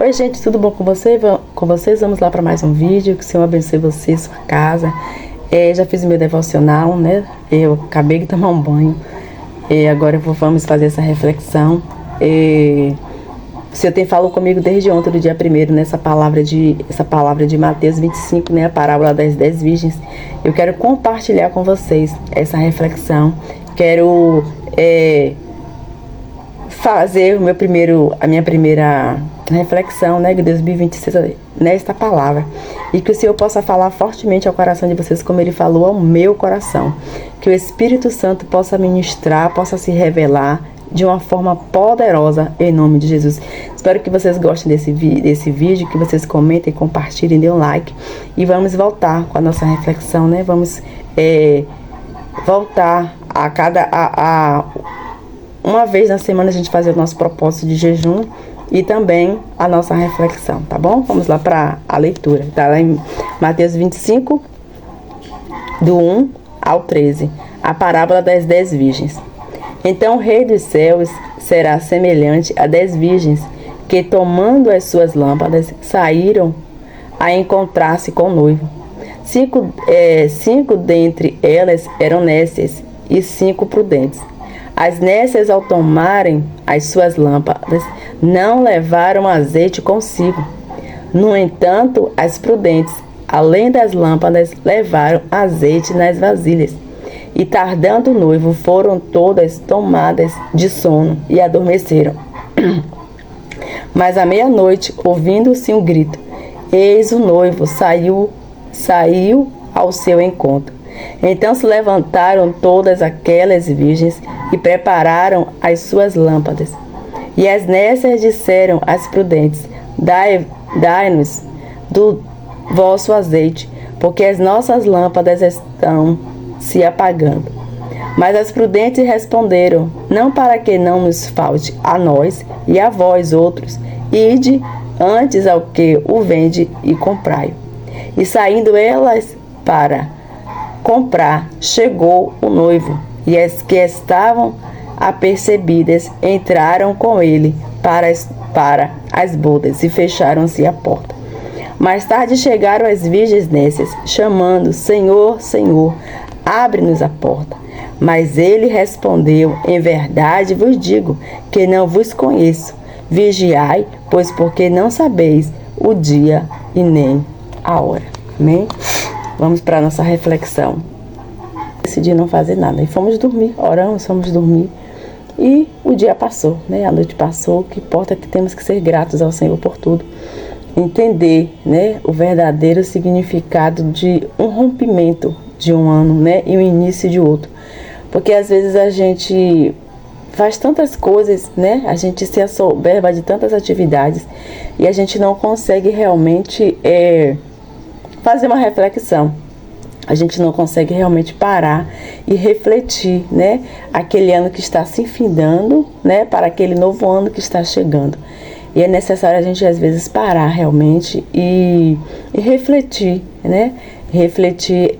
Oi gente, tudo bom com você? Com vocês? Vamos lá para mais um vídeo. Que o Senhor abençoe você, sua casa. Já fiz o meu devocional, né? Eu acabei de tomar um banho. Agora vamos fazer essa reflexão. O Senhor tem falado comigo desde ontem, do dia 1º, nessa palavra de Mateus 25, né? A parábola das 10 virgens. Eu quero compartilhar com vocês essa reflexão. Quero fazer a minha primeira reflexão, né, de 2026 nesta palavra, e que o Senhor possa falar fortemente ao coração de vocês, como Ele falou ao meu coração, que o Espírito Santo possa ministrar, possa se revelar de uma forma poderosa, em nome de Jesus. Espero que vocês gostem desse vídeo, que vocês comentem, compartilhem, dêem um like, e vamos voltar com a nossa reflexão, né? Vamos voltar uma vez na semana a gente fazer o nosso propósito de jejum e também a nossa reflexão, tá bom? Vamos lá para a leitura. Tá lá em Mateus 25, do 1 ao 13. A parábola das 10 virgens. Então o rei dos céus será semelhante a 10 virgens que, tomando as suas lâmpadas, saíram a encontrar-se com o noivo. Cinco dentre elas eram nécias e 5 prudentes. As nécias, ao tomarem as suas lâmpadas, não levaram azeite consigo. No entanto, as prudentes, além das lâmpadas, levaram azeite nas vasilhas. E tardando o noivo, foram todas tomadas de sono e adormeceram. Mas à meia-noite, ouvindo-se um grito, eis o noivo saiu ao seu encontro. Então se levantaram todas aquelas virgens e prepararam as suas lâmpadas. E as nécias disseram às prudentes: Dai-nos do vosso azeite, porque as nossas lâmpadas estão se apagando. Mas as prudentes responderam: Não, para que não nos falte a nós e a vós outros, ide antes ao que o vende e comprai-o. E saindo elas para comprar, chegou o noivo, e as que estavam apercebidas entraram com ele para as bodas e fecharam-se a porta. Mais tarde chegaram as virgens nécias, chamando: Senhor, Senhor, abre-nos a porta. Mas ele respondeu: Em verdade vos digo que não vos conheço. Vigiai, pois porque não sabeis o dia e nem a hora. Amém? Vamos para a nossa reflexão. Decidi não fazer nada. E fomos dormir, oramos, fomos dormir. E o dia passou, né? A noite passou. Que importa é que temos que ser gratos ao Senhor por tudo. Entender, né, o verdadeiro significado de um rompimento de um ano, né? E o início de outro. Porque às vezes a gente faz tantas coisas, né? A gente se assoberba de tantas atividades e a gente não consegue realmente fazer uma reflexão. A gente não consegue realmente parar e refletir, né? Aquele ano que está se findando, né? Para aquele novo ano que está chegando. E é necessário a gente, às vezes, parar realmente e refletir, né? Refletir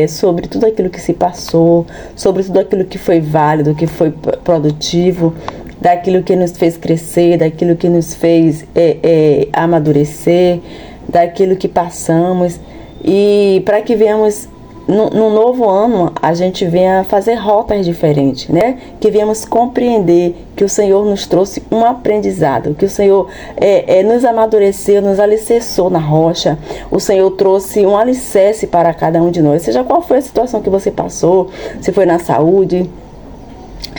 sobre tudo aquilo que se passou, sobre tudo aquilo que foi válido, que foi produtivo, daquilo que nos fez crescer, daquilo que nos fez amadurecer, daquilo que passamos, e para que venhamos no novo ano a gente venha fazer rotas diferentes, né? Que venhamos compreender que o Senhor nos trouxe um aprendizado, que o Senhor nos amadureceu, nos alicerçou na rocha. O Senhor trouxe um alicerce para cada um de nós, seja qual foi a situação que você passou, se foi na saúde,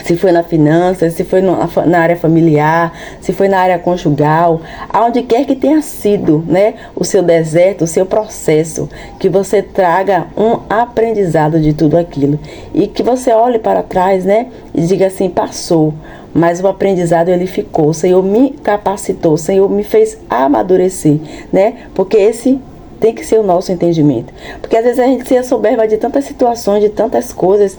se foi na finança, se foi na área familiar, se foi na área conjugal, aonde quer que tenha sido, né, o seu deserto, o seu processo, que você traga um aprendizado de tudo aquilo e que você olhe para trás, né, e diga assim: passou, mas o aprendizado ele ficou. O Senhor me capacitou, o Senhor me fez amadurecer, né, porque esse tem que ser o nosso entendimento. Porque às vezes a gente se assoberba de tantas situações, de tantas coisas,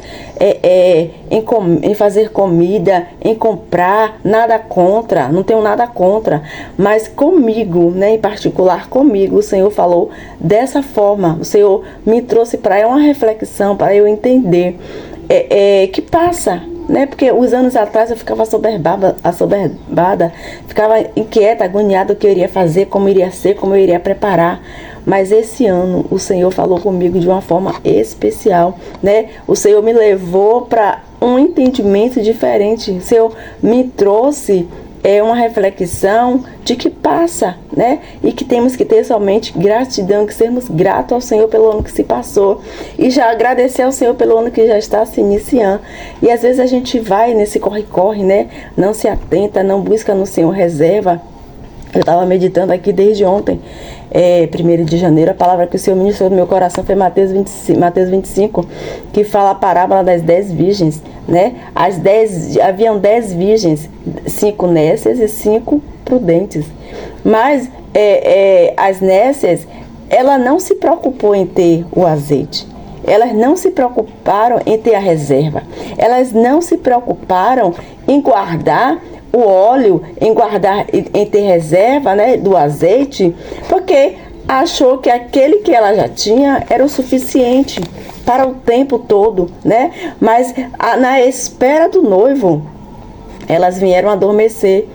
em fazer comida, em comprar, nada contra, não tenho nada contra, mas comigo, né, em particular comigo, o Senhor falou dessa forma. O Senhor me trouxe para uma reflexão, para eu entender que passa, né? Porque os anos atrás eu ficava assoberbada, ficava inquieta, agoniada o que eu iria fazer, como iria ser, como eu iria preparar. Mas esse ano o Senhor falou comigo de uma forma especial, né? O Senhor me levou para um entendimento diferente. O Senhor me trouxe uma reflexão de que passa, né? E que temos que ter somente gratidão, que sermos gratos ao Senhor pelo ano que se passou e já agradecer ao Senhor pelo ano que já está se iniciando. E às vezes a gente vai nesse corre-corre, né? Não se atenta, não busca no Senhor reserva. Eu estava meditando aqui desde ontem, 1º de janeiro, a palavra que o Senhor ministrou no meu coração foi Mateus 25, que fala a parábola das 10 virgens, né? Haviam 10 virgens, 5 nécias e 5 prudentes. Mas as nécias, ela não se preocupou em ter o azeite. Elas não se preocuparam em ter a reserva. Elas não se preocuparam em guardar o óleo, em ter reserva, né, do azeite, porque achou que aquele que ela já tinha era o suficiente para o tempo todo, né? Mas na espera do noivo, elas vieram adormecer.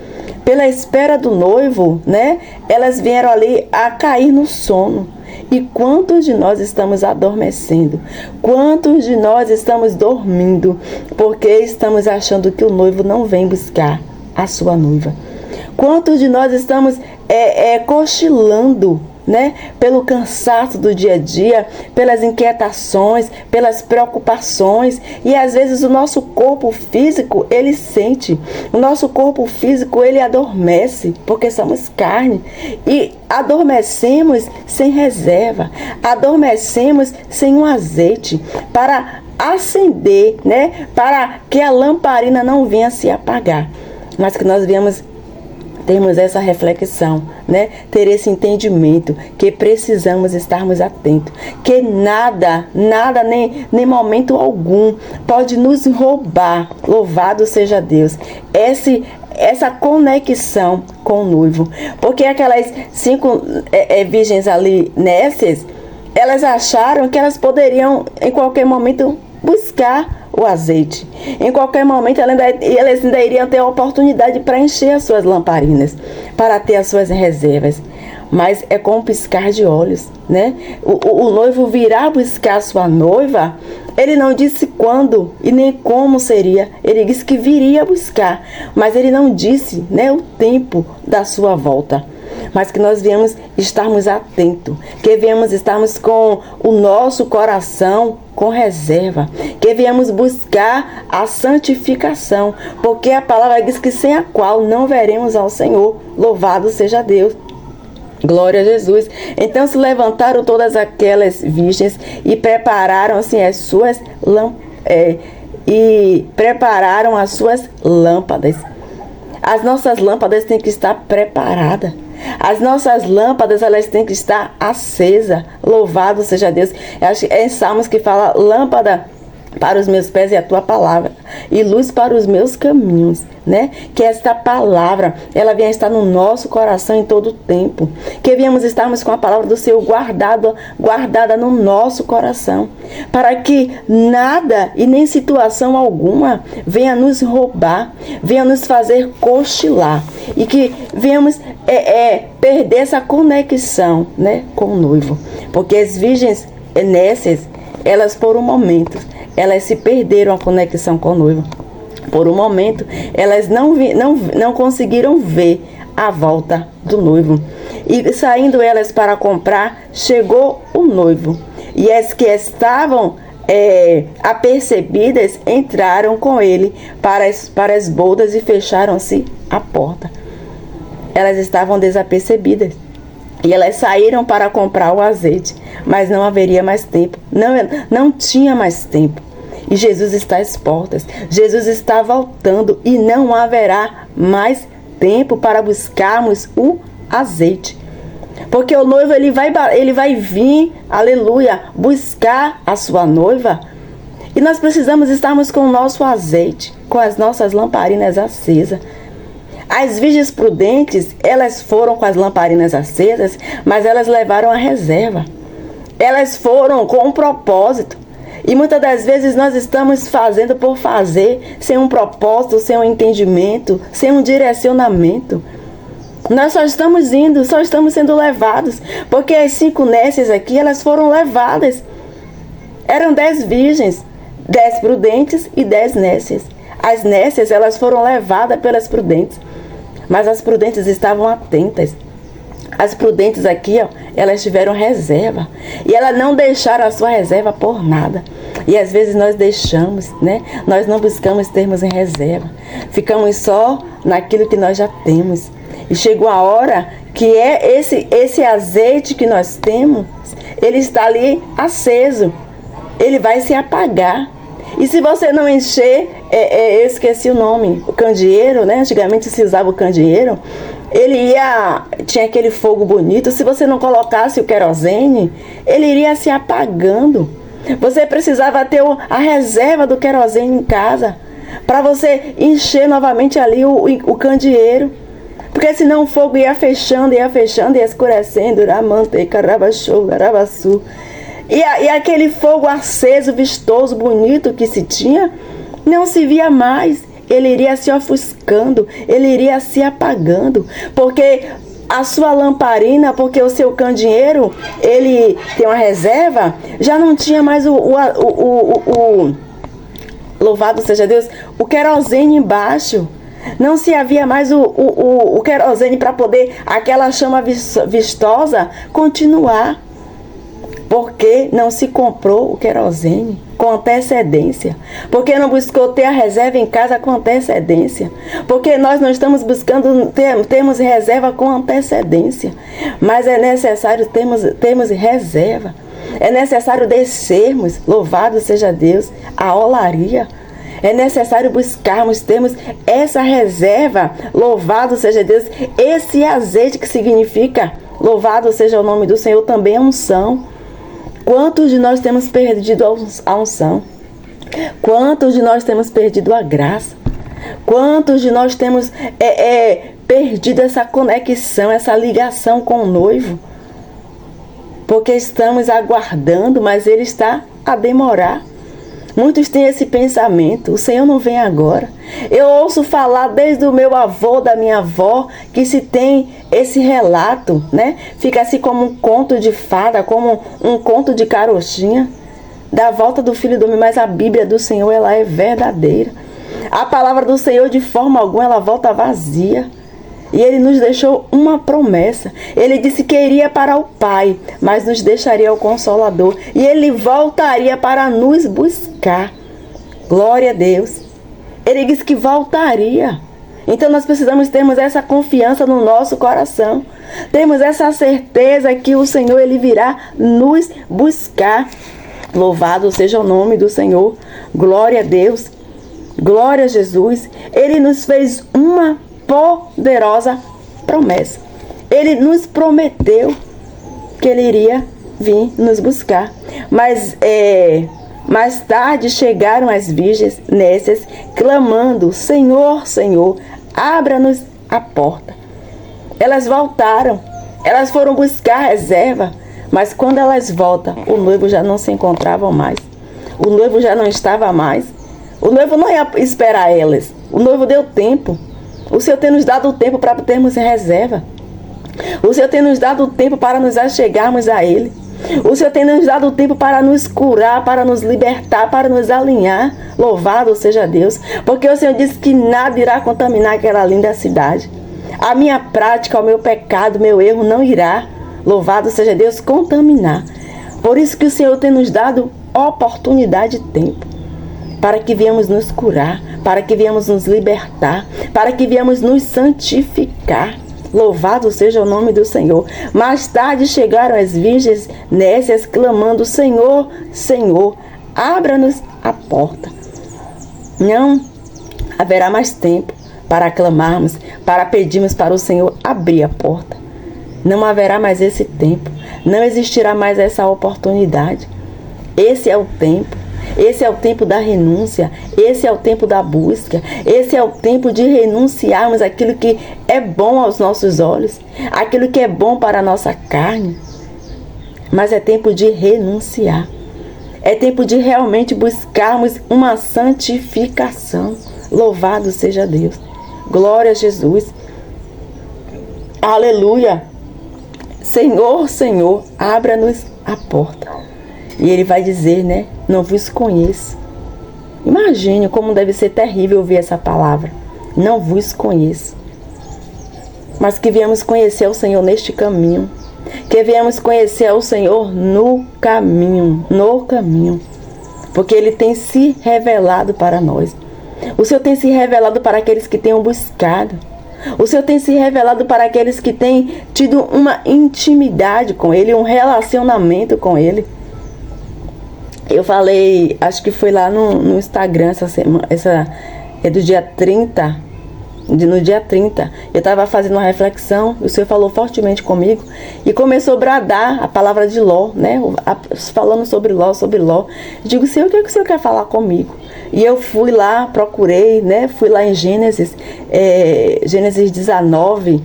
Pela espera do noivo, né? Elas vieram ali a cair no sono. E quantos de nós estamos adormecendo? Quantos de nós estamos dormindo porque estamos achando que o noivo não vem buscar a sua noiva? Quantos de nós estamos cochilando, né? Pelo cansaço do dia a dia, pelas inquietações, pelas preocupações, e às vezes o nosso corpo físico, ele sente, o nosso corpo físico, ele adormece, porque somos carne, e adormecemos sem reserva, adormecemos sem um azeite para acender, né? Para que a lamparina não venha se apagar, mas que nós viemos termos essa reflexão, né? Ter esse entendimento que precisamos estarmos atentos, que nada, nem momento algum pode nos roubar, louvado seja Deus, essa conexão com o noivo. Porque aquelas 5 virgens ali nécias, elas acharam que elas poderiam em qualquer momento buscar o azeite. Em qualquer momento elas ainda iriam ter a oportunidade para encher as suas lamparinas, para ter as suas reservas. Mas é com um piscar de olhos, né? O noivo virá buscar a sua noiva. Ele não disse quando e nem como seria. Ele disse que viria buscar, mas ele não disse, né, o tempo da sua volta. Mas que nós viemos estarmos atentos, que viemos estarmos com o nosso coração com reserva, que viemos buscar a santificação, porque a palavra diz que sem a qual não veremos ao Senhor. Louvado seja Deus. Glória a Jesus. Então se levantaram todas aquelas virgens e prepararam assim as suas lâmpadas. As nossas lâmpadas têm que estar preparadas. As nossas lâmpadas, elas têm que estar acesas. Louvado seja Deus. É em Salmos que fala: lâmpada para os meus pés é a tua palavra e luz para os meus caminhos, né? Que esta palavra, ela venha estar no nosso coração em todo o tempo. Que venhamos estarmos com a palavra do Senhor guardada no nosso coração, para que nada e nem situação alguma venha nos roubar, venha nos fazer cochilar, e que venhamos perder essa conexão, né, com o noivo. Porque as virgens nécias, elas por um momento, elas se perderam a conexão com o noivo. Por um momento, elas não conseguiram ver a volta do noivo. E saindo elas para comprar, chegou o noivo. E as que estavam apercebidas entraram com ele para as bodas e fecharam-se a porta. Elas estavam desapercebidas. E elas saíram para comprar o azeite, mas não haveria mais tempo. Não tinha mais tempo. E Jesus está às portas. Jesus está voltando e não haverá mais tempo para buscarmos o azeite. Porque o noivo ele vai vir, aleluia, buscar a sua noiva. E nós precisamos estarmos com o nosso azeite, com as nossas lamparinas acesas. As virgens prudentes, elas foram com as lamparinas acesas, mas elas levaram a reserva. Elas foram com um propósito. E muitas das vezes nós estamos fazendo por fazer, sem um propósito, sem um entendimento, sem um direcionamento. Nós só estamos indo, só estamos sendo levados, porque as 5 nécias aqui, elas foram levadas. Eram 10 virgens, 10 prudentes e 10 nécias. As nécias, elas foram levadas pelas prudentes, mas as prudentes estavam atentas. As prudentes aqui, ó, elas tiveram reserva. E elas não deixaram a sua reserva por nada. E às vezes nós deixamos, né? Nós não buscamos termos em reserva. Ficamos só naquilo que nós já temos. E chegou a hora que esse azeite que nós temos, ele está ali aceso. Ele vai se apagar. E se você não encher, eu esqueci o nome, o candeeiro, né? Antigamente se usava o candeeiro. Tinha aquele fogo bonito. Se você não colocasse o querosene, ele iria se apagando. Você precisava ter a reserva do querosene em casa, para você encher novamente ali o candeeiro. Porque senão o fogo ia fechando, ia escurecendo. E aquele fogo aceso, vistoso, bonito que se tinha, não se via mais. Ele iria se ofuscando, ele iria se apagando, porque a sua lamparina, porque o seu candeeiro, ele tem uma reserva, já não tinha mais louvado seja Deus, o querosene embaixo. Não se havia mais o querosene para poder aquela chama vistosa continuar. Porque não se comprou o querosene com antecedência. Porque não buscou ter a reserva em casa com antecedência. Porque nós não estamos buscando termos reserva com antecedência. Mas é necessário termos reserva. É necessário descermos, louvado seja Deus, a olaria. É necessário termos essa reserva, louvado seja Deus, esse azeite que significa, louvado seja o nome do Senhor, também é unção. Quantos de nós temos perdido a unção? Quantos de nós temos perdido a graça? Quantos de nós temos perdido essa conexão, essa ligação com o noivo? Porque estamos aguardando, mas ele está a demorar. Muitos têm esse pensamento, o Senhor não vem agora. Eu ouço falar desde o meu avô, da minha avó, que se tem esse relato, né? Fica assim como um conto de fada, como um conto de carochinha, da volta do Filho do Homem, mas a Bíblia do Senhor, ela é verdadeira. A palavra do Senhor, de forma alguma, ela volta vazia. E Ele nos deixou uma promessa. Ele disse que iria para o Pai, mas nos deixaria o Consolador. E Ele voltaria para nos buscar. Glória a Deus. Ele disse que voltaria. Então nós precisamos termos essa confiança no nosso coração. Temos essa certeza que o Senhor, Ele virá nos buscar. Louvado seja o nome do Senhor. Glória a Deus. Glória a Jesus. Ele nos fez uma poderosa promessa. Ele nos prometeu que Ele iria vir nos buscar. Mas mais tarde chegaram as virgens nécias, clamando: Senhor, Senhor, abra-nos a porta. Elas voltaram, elas foram buscar reserva, mas quando elas voltam, o noivo já não se encontrava mais. O noivo já não estava mais. O noivo não ia esperar elas. O noivo deu tempo. O Senhor tem nos dado o tempo para termos reserva. O Senhor tem nos dado o tempo para nos achegarmos a Ele. O Senhor tem nos dado o tempo para nos curar, para nos libertar, para nos alinhar. Louvado seja Deus. Porque o Senhor disse que nada irá contaminar aquela linda cidade. A minha prática, o meu pecado, o meu erro não irá, louvado seja Deus, contaminar. Por isso que o Senhor tem nos dado oportunidade e tempo. Para que viemos nos curar, para que viemos nos libertar, para que viemos nos santificar. Louvado seja o nome do Senhor. Mais tarde chegaram as virgens nécias, clamando: Senhor, Senhor, abra-nos a porta. Não haverá mais tempo para clamarmos, para pedirmos para o Senhor abrir a porta. Não haverá mais esse tempo. Não existirá mais essa oportunidade. Esse é o tempo. Esse é o tempo da renúncia, esse é o tempo da busca, esse é o tempo de renunciarmos aquilo que é bom aos nossos olhos, aquilo que é bom para a nossa carne. Mas é tempo de renunciar. É tempo de realmente buscarmos uma santificação. Louvado seja Deus. Glória a Jesus. Aleluia. Senhor, Senhor, abra-nos a porta. E ele vai dizer, né? Não vos conheço. Imagine como deve ser terrível ouvir essa palavra. Não vos conheço. Mas que viemos conhecer o Senhor neste caminho. Que viemos conhecer o Senhor no caminho. No caminho. Porque Ele tem se revelado para nós. O Senhor tem se revelado para aqueles que tenham buscado. O Senhor tem se revelado para aqueles que têm tido uma intimidade com Ele, um relacionamento com Ele. Eu falei, acho que foi lá no Instagram essa semana, é do dia 30, no dia 30, eu estava fazendo uma reflexão, o Senhor falou fortemente comigo e começou a bradar a palavra de Ló, né? Falando sobre Ló. Eu digo, Senhor, o que o Senhor quer falar comigo? E eu fui lá, procurei, né? Fui lá em Gênesis 19,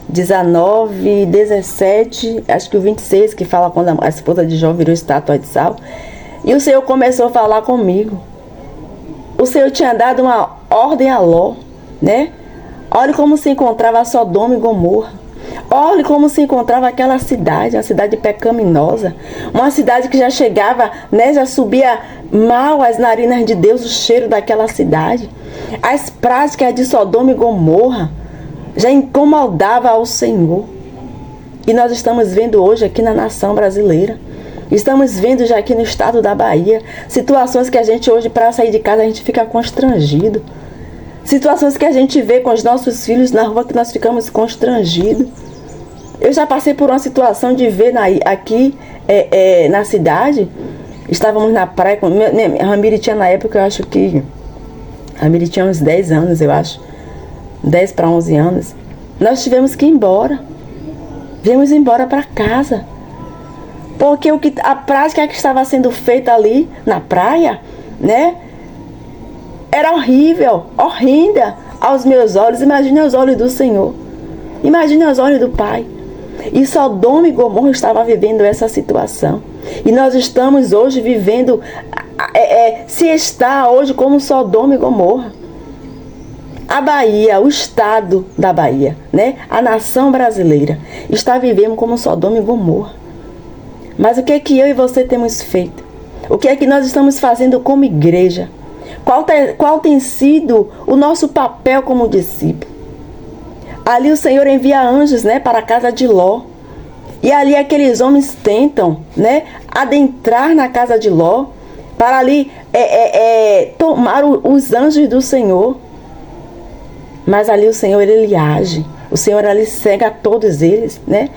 17, acho que o 26, que fala quando a esposa de Jó virou estátua de sal. E o Senhor começou a falar comigo. O Senhor tinha dado uma ordem a Ló, né? Olhe como se encontrava Sodoma e Gomorra. Olhe como se encontrava aquela cidade, uma cidade pecaminosa. Uma cidade que já chegava, né? Já subia mal às narinas de Deus o cheiro daquela cidade. As práticas de Sodoma e Gomorra já incomodava ao Senhor. E nós estamos vendo hoje aqui na nação brasileira. Estamos vendo já aqui no estado da Bahia situações que a gente hoje, para sair de casa, a gente fica constrangido. Situações que a gente vê com os nossos filhos na rua que nós ficamos constrangidos. Eu já passei por uma situação de ver aqui na cidade. Estávamos na praia, Ramiri tinha na época, eu acho que Ramiri tinha uns 10 anos, eu acho. 10 para 11 anos. Nós tivemos que ir embora. Viemos embora para casa. Porque a prática que estava sendo feita ali na praia, né? Era horrível, horrenda aos meus olhos. Imagine aos olhos do Senhor. Imagine aos olhos do Pai. E Sodoma e Gomorra estava vivendo essa situação. E nós estamos hoje vivendo, se está hoje como Sodoma e Gomorra. A Bahia, o estado da Bahia, né? A nação brasileira está vivendo como Sodoma e Gomorra. Mas o que é que eu e você temos feito? O que é que nós estamos fazendo como igreja? Qual tem sido o nosso papel como discípulo? Ali o Senhor envia anjos, né, para a casa de Ló. E ali aqueles homens tentam, né, adentrar na casa de Ló para ali tomar os anjos do Senhor. Mas ali o Senhor, ele age. O Senhor ali cega todos eles, né?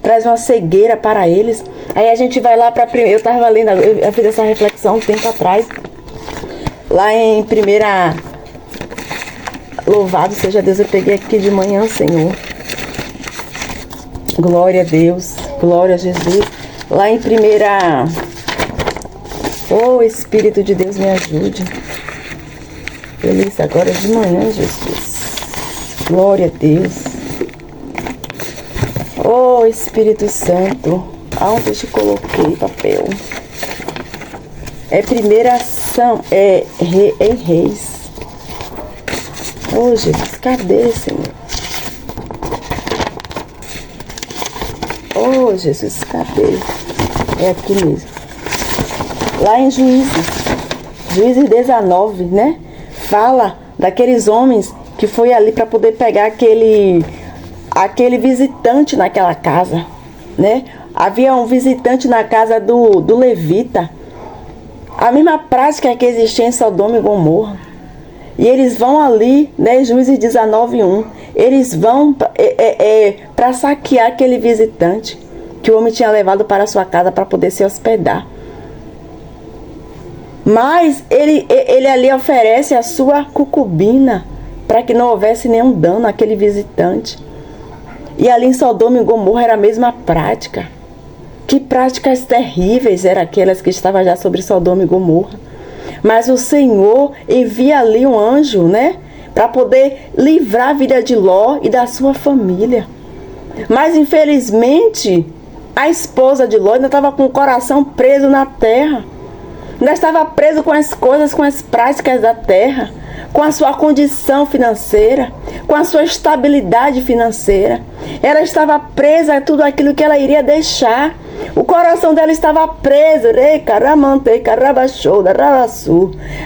Traz uma cegueira para eles. Aí a gente vai lá para primeira. Eu estava lendo, eu fiz essa reflexão um tempo atrás. Lá em primeira. Louvado seja Deus, eu peguei aqui de manhã, Senhor. Glória a Deus, glória a Jesus. Lá em primeira. Oh, Espírito de Deus, me ajude. Feliz agora de manhã, Jesus. Glória a Deus. Oh, Espírito Santo. Aonde eu te coloquei papel? É primeira ação. Em Reis. Oh, Jesus. Cadê, Senhor? Oh, Jesus. Cadê? É aqui mesmo. Lá em Juízes. Juízes 19, né? Fala daqueles homens que foi ali para poder pegar aquele visitante naquela casa, né? Havia um visitante na casa do levita. A mesma prática que existia em Sodoma e Gomorra. E eles vão ali, né? Juízes 19:1. Eles vão para saquear aquele visitante que o homem tinha levado para a sua casa para poder se hospedar. Mas ele ali oferece a sua concubina para que não houvesse nenhum dano àquele visitante. E ali em Sodoma e Gomorra era a mesma prática. Que práticas terríveis eram aquelas que estavam já sobre Sodoma e Gomorra. Mas o Senhor envia ali um anjo, né? Para poder livrar a vida de Ló e da sua família. Mas infelizmente, a esposa de Ló ainda estava com o coração preso na terra. Ainda estava preso com as coisas, com as práticas da terra, com a sua condição financeira, com a sua estabilidade financeira. Ela estava presa a tudo aquilo que ela iria deixar. O coração dela estava preso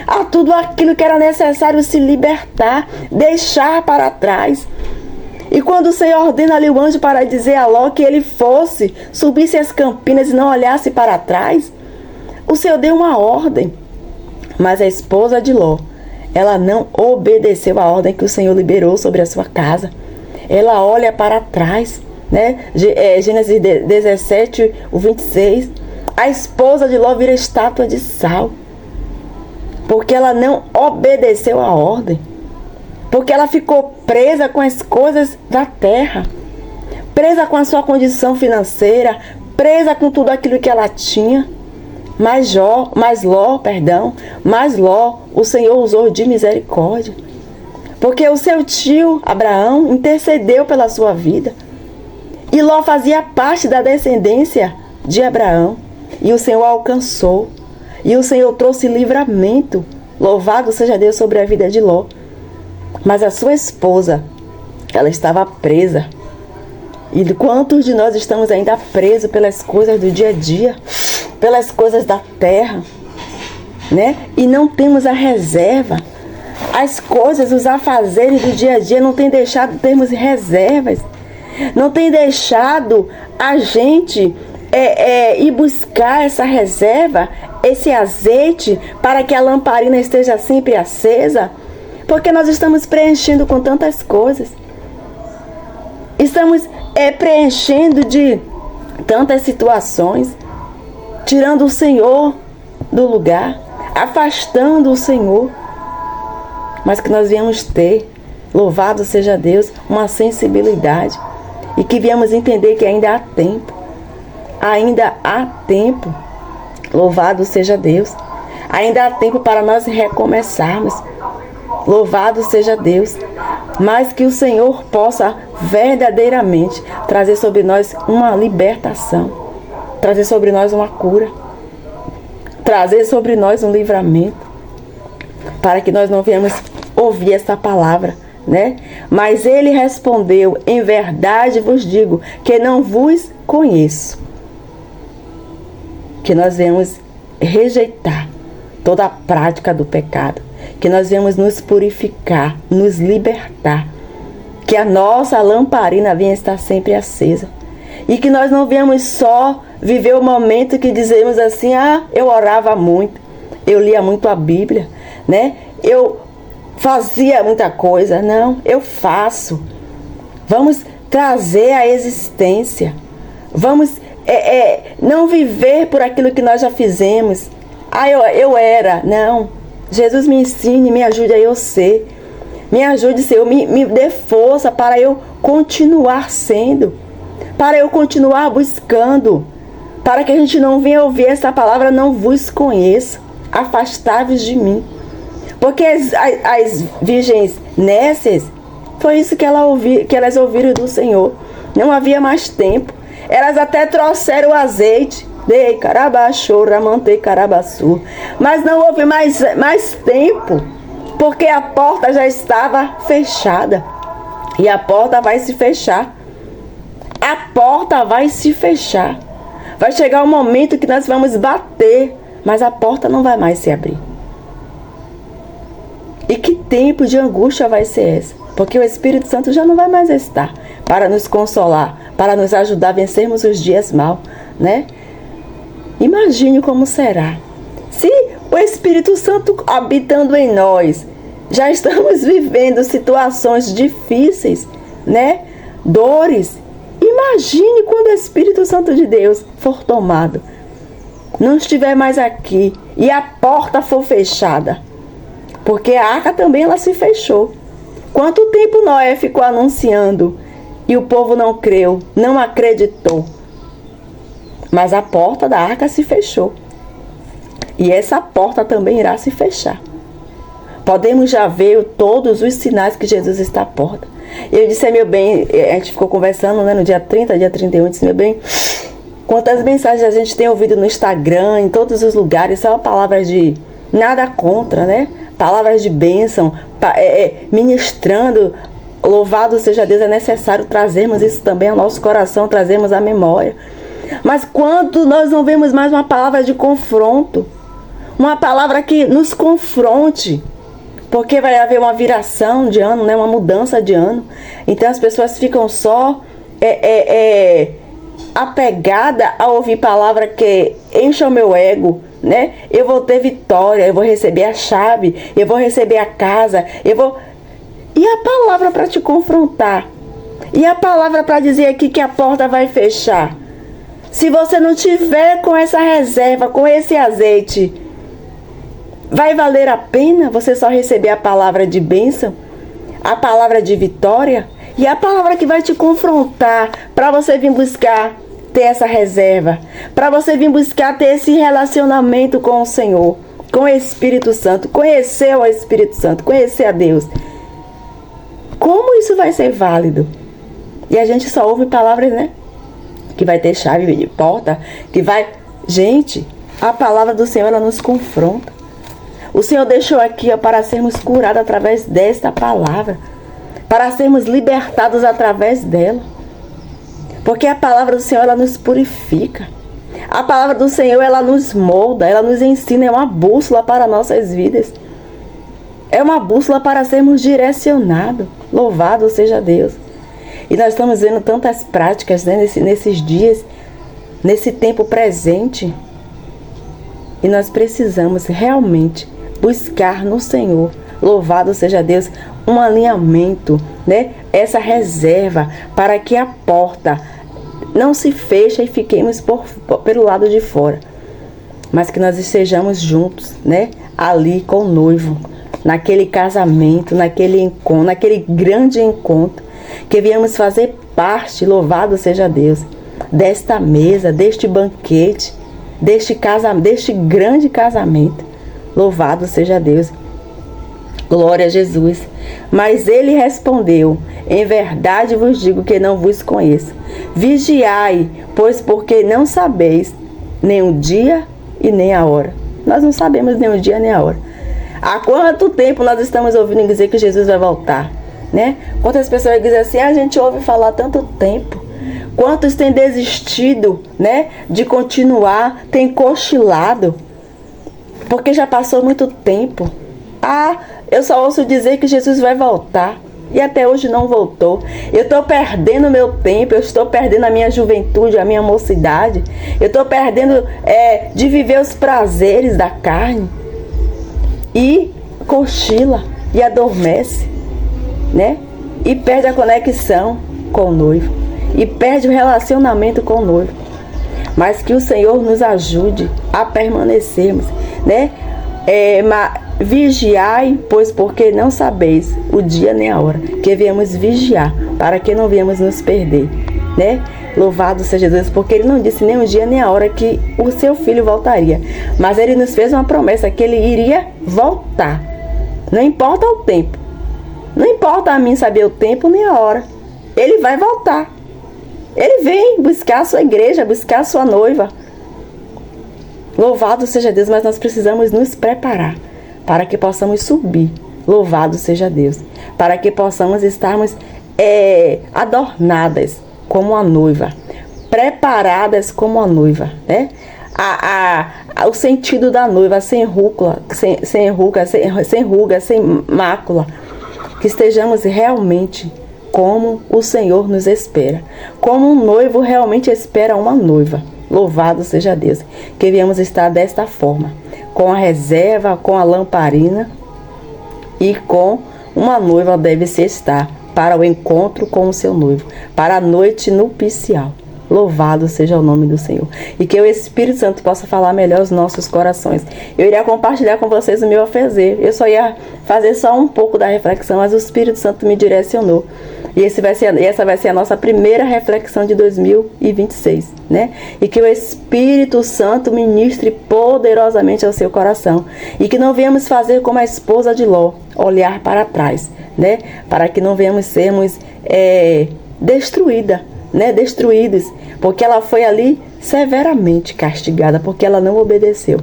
a tudo aquilo que era necessário se libertar, deixar para trás. E quando o Senhor ordena ali o anjo para dizer a Ló que ele fosse, subisse as campinas e não olhasse para trás, o Senhor deu uma ordem. Mas a esposa de Ló, ela não obedeceu a ordem que o Senhor liberou sobre a sua casa. Ela olha para trás, né? Gênesis 17, o 26. A esposa de Ló vira estátua de sal, porque ela não obedeceu a ordem. Porque ela ficou presa com as coisas da terra, presa com a sua condição financeira, presa com tudo aquilo que ela tinha. Mas Ló, o Senhor usou de misericórdia. Porque o seu tio Abraão intercedeu pela sua vida. E Ló fazia parte da descendência de Abraão. E o Senhor alcançou. E o Senhor trouxe livramento. Louvado seja Deus sobre a vida de Ló. Mas a sua esposa, ela estava presa. E quantos de nós estamos ainda presos pelas coisas do dia a dia, pelas coisas da terra, né? E não temos a reserva. As coisas, os afazeres do dia a dia não tem deixado termos reservas. Não tem deixado a gente ir buscar essa reserva, esse azeite, para que a lamparina esteja sempre acesa. Porque nós estamos preenchendo com tantas coisas. Estamos preenchendo de tantas situações, tirando o Senhor do lugar, afastando o Senhor. Mas que nós viemos ter, louvado seja Deus, uma sensibilidade. E que viemos entender que ainda há tempo. Ainda há tempo. Louvado seja Deus. Ainda há tempo para nós recomeçarmos. Louvado seja Deus. Mas que o Senhor possa verdadeiramente trazer sobre nós uma libertação. Trazer sobre nós uma cura. Trazer sobre nós um livramento. Para que nós não venhamos ouvir essa palavra, né? Mas ele respondeu: em verdade vos digo que não vos conheço. Que nós venhamos rejeitar toda a prática do pecado. Que nós venhamos nos purificar, nos libertar. Que a nossa lamparina venha estar sempre acesa. E que nós não venhamos só viver o momento que dizemos assim: eu orava muito, eu lia muito a Bíblia, né? Eu fazia muita coisa. Não, eu faço. Vamos trazer a existência. Vamos não viver por aquilo que nós já fizemos. Eu era. Não. Jesus me ensine, me ajude a eu ser. Me ajude, Senhor, me dê força para eu continuar sendo. Para eu continuar buscando. Para que a gente não venha ouvir essa palavra: não vos conheço. Afastai-vos de mim. Porque as virgens nécias, foi isso que elas ouviram do Senhor. Não havia mais tempo. Elas até trouxeram o azeite. Mas não houve mais tempo. Porque a porta já estava fechada. E a porta vai se fechar. A porta vai se fechar. Vai chegar um momento que nós vamos bater. Mas a porta não vai mais se abrir. E que tempo de angústia vai ser esse? Porque o Espírito Santo já não vai mais estar para nos consolar, para nos ajudar a vencermos os dias maus, né? Imagine como será. Se o Espírito Santo habitando em nós, já estamos vivendo situações difíceis, né? Dores. Imagine quando o Espírito Santo de Deus for tomado, não estiver mais aqui e a porta for fechada. Porque a arca também ela se fechou. Quanto tempo Noé ficou anunciando e o povo não creu, não acreditou. Mas a porta da arca se fechou. E essa porta também irá se fechar. Podemos já ver todos os sinais que Jesus está à porta. Eu disse: meu bem, a gente ficou conversando, né, no dia 30, dia 31, eu disse: meu bem, Quantas mensagens a gente tem ouvido no Instagram, em todos os lugares, são palavras de nada contra, né? Palavras de bênção, ministrando, louvado seja Deus. É necessário trazermos isso também ao nosso coração, trazermos à memória. Mas quando nós não vemos mais uma palavra de confronto, uma palavra que nos confronte, porque vai haver uma viração de ano, né? Uma mudança de ano. Então as pessoas ficam só apegadas a ouvir palavra que encha o meu ego, né? Eu vou ter vitória, eu vou receber a chave, eu vou receber a casa, E a palavra para te confrontar? E a palavra para dizer aqui que a porta vai fechar? Se você não tiver com essa reserva, com esse azeite, vai valer a pena você só receber a palavra de bênção? A palavra de vitória? E a palavra que vai te confrontar para você vir buscar ter essa reserva, para você vir buscar ter esse relacionamento com o Senhor, com o Espírito Santo, conhecer o Espírito Santo, conhecer a Deus. Como isso vai ser válido? E a gente só ouve palavras, né? Que vai ter chave de porta, que vai... Gente, a palavra do Senhor, ela nos confronta. O Senhor deixou aqui, ó, para sermos curados através desta palavra, para sermos libertados através dela. Porque a palavra do Senhor, ela nos purifica. A palavra do Senhor, ela nos molda, ela nos ensina, é uma bússola para nossas vidas. É uma bússola para sermos direcionados. Louvado seja Deus. E nós estamos vendo tantas práticas, né, nesses dias, nesse tempo presente. E nós precisamos realmente buscar no Senhor, louvado seja Deus, um alinhamento, né? Essa reserva para que a porta não se feche e fiquemos pelo lado de fora. Mas que nós estejamos juntos, né? Ali com o noivo, naquele casamento, naquele encontro, naquele grande encontro, que viemos fazer parte, louvado seja Deus, desta mesa, deste banquete, deste grande casamento. Louvado seja Deus. Glória a Jesus. Mas ele respondeu: em verdade vos digo que não vos conheço. Vigiai, pois porque não sabeis nem o dia e nem a hora. Nós não sabemos nem o dia nem a hora. Há quanto tempo nós estamos ouvindo dizer que Jesus vai voltar, né? Quantas pessoas dizem assim, a gente ouve falar tanto tempo. Quantos têm desistido, né, de continuar, têm cochilado, porque já passou muito tempo. Eu só ouço dizer que Jesus vai voltar e até hoje não voltou. Eu estou perdendo meu tempo, eu estou perdendo a minha juventude, a minha mocidade. Eu estou perdendo de viver os prazeres da carne. E cochila e adormece, né? E perde a conexão com o noivo. E perde o relacionamento com o noivo. Mas que o Senhor nos ajude a permanecermos, né? Vigiai, pois porque não sabeis o dia nem a hora. Que viemos vigiar, para que não viemos nos perder, né? Louvado seja Deus, porque ele não disse nem o dia nem a hora que o seu filho voltaria. Mas ele nos fez uma promessa que ele iria voltar. Não importa o tempo. Não importa a mim saber o tempo nem a hora. Ele vai voltar. Ele vem buscar a sua igreja, buscar a sua noiva. Louvado seja Deus, mas nós precisamos nos preparar para que possamos subir. Louvado seja Deus. Para que possamos estarmos adornadas como a noiva, preparadas como a noiva, né? O sentido da noiva, sem ruga, sem mácula. Que estejamos realmente como o Senhor nos espera. Como um noivo realmente espera uma noiva. Louvado seja Deus. Que viemos estar desta forma. Com a reserva, com a lamparina. E com uma noiva deve-se estar para o encontro com o seu noivo. Para a noite nupcial. Louvado seja o nome do Senhor. E que o Espírito Santo possa falar melhor aos nossos corações. Eu iria compartilhar com vocês o meu afazer. Eu só ia fazer só um pouco da reflexão, mas o Espírito Santo me direcionou. E essa vai ser a nossa primeira reflexão de 2026, né? E que o Espírito Santo ministre poderosamente ao seu coração. E que não venhamos fazer como a esposa de Ló, olhar para trás, né? Para que não venhamos sermos destruídos, porque ela foi ali severamente castigada, porque ela não obedeceu.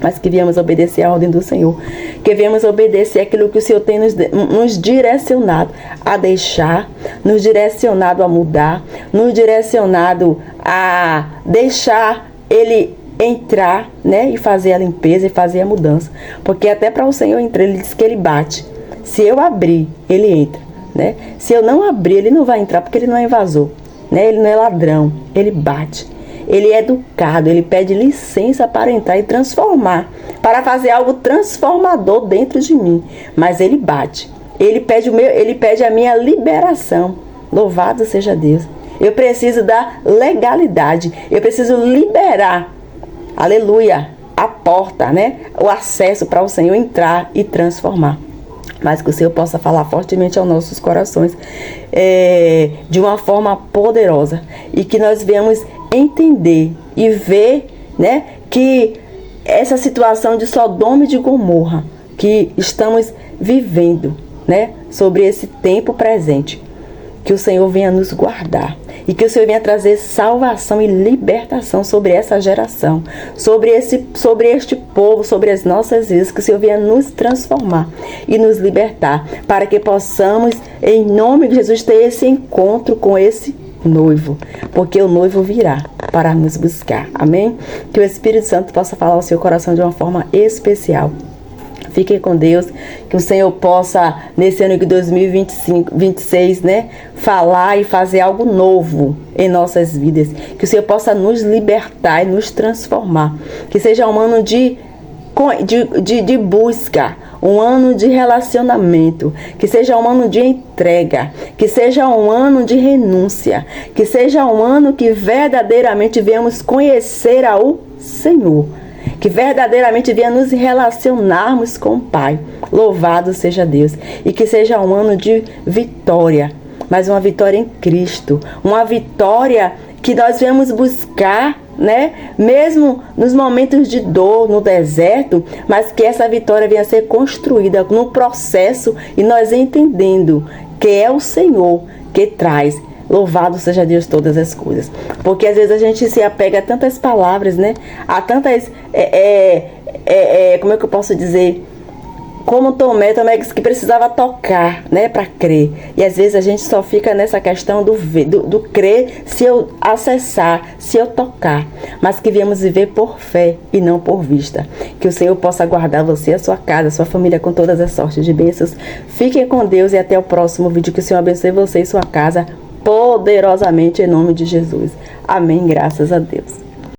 Mas que viemos obedecer a ordem do Senhor, que viemos obedecer aquilo que o Senhor tem nos direcionado a deixar, nos direcionado a mudar, nos direcionado a deixar Ele entrar, né, e fazer a limpeza e fazer a mudança. Porque até para o Senhor entrar, Ele diz que Ele bate. Se eu abrir, Ele entra, né? Se eu não abrir, Ele não vai entrar, porque Ele não é invasor, né? Ele não é ladrão, Ele bate. Ele é educado, ele pede licença para entrar e transformar, para fazer algo transformador dentro de mim. Mas ele bate. Ele pede a minha liberação. Louvado seja Deus. Eu preciso da legalidade. Eu preciso liberar, aleluia, a porta, né? O acesso para o Senhor entrar e transformar. Mas que o Senhor possa falar fortemente aos nossos corações de uma forma poderosa. E que nós venhamos entender e ver, né, que essa situação de Sodoma e de Gomorra que estamos vivendo, né, sobre esse tempo presente, que o Senhor venha nos guardar e que o Senhor venha trazer salvação e libertação sobre essa geração, sobre este povo, sobre as nossas vidas, que o Senhor venha nos transformar e nos libertar, para que possamos, em nome de Jesus, ter esse encontro com esse noivo, porque o noivo virá para nos buscar, amém? Que o Espírito Santo possa falar ao seu coração de uma forma especial. Fiquem com Deus, que o Senhor possa, nesse ano de 2026, né, falar e fazer algo novo em nossas vidas. Que o Senhor possa nos libertar e nos transformar. Que seja um ano de busca, um ano de relacionamento, que seja um ano de entrega, que seja um ano de renúncia, que seja um ano que verdadeiramente venhamos conhecer ao Senhor, que verdadeiramente venha nos relacionarmos com o Pai. Louvado seja Deus. E que seja um ano de vitória, mas uma vitória em Cristo, uma vitória que nós viemos buscar, né? Mesmo nos momentos de dor, no deserto, mas que essa vitória venha a ser construída no processo e nós entendendo que é o Senhor que traz. Louvado seja Deus todas as coisas. Porque às vezes a gente se apega a tantas palavras, né? A tantas, como é que eu posso dizer? Como Tomé disse que precisava tocar, né, para crer. E às vezes a gente só fica nessa questão do crer, se eu acessar, se eu tocar. Mas que viemos viver por fé e não por vista. Que o Senhor possa guardar você, a sua casa, a sua família com todas as sortes de bênçãos. Fiquem com Deus e até o próximo vídeo. Que o Senhor abençoe você e sua casa poderosamente em nome de Jesus. Amém, graças a Deus.